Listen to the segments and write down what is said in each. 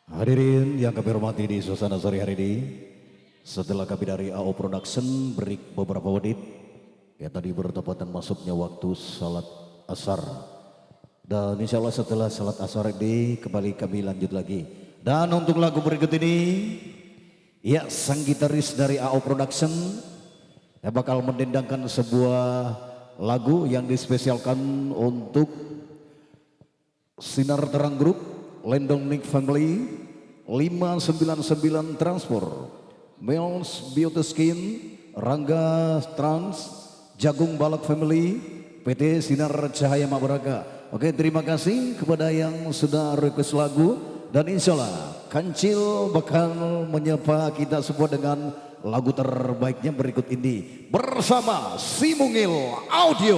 Hadirin yang kami hormati di suasana sore hari ini, setelah kami dari AO Production break beberapa menit, ya tadi bertepatan masuknya waktu salat asar. Dan insya Allah setelah salat asar ini kembali kami lanjut lagi. Dan untuk lagu berikut ini, ya sang gitaris dari AO Production yang bakal mendendangkan sebuah lagu yang dispesialkan untuk Sinar Terang Group, Lendong Nick Family, 599 Transport, Mills Beauty Skin, Rangga Trans, Jagung Balak Family, PT Sinar Cahaya Mabaraga. Oke, terima kasih kepada yang sudah request lagu dan insya Allah Kancil bakal menyapa kita semua dengan lagu terbaiknya berikut ini bersama Si Mungil Audio.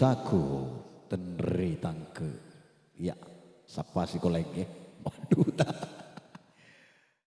Caku tenri tangke. Ya, sapa si kolege. Waduh.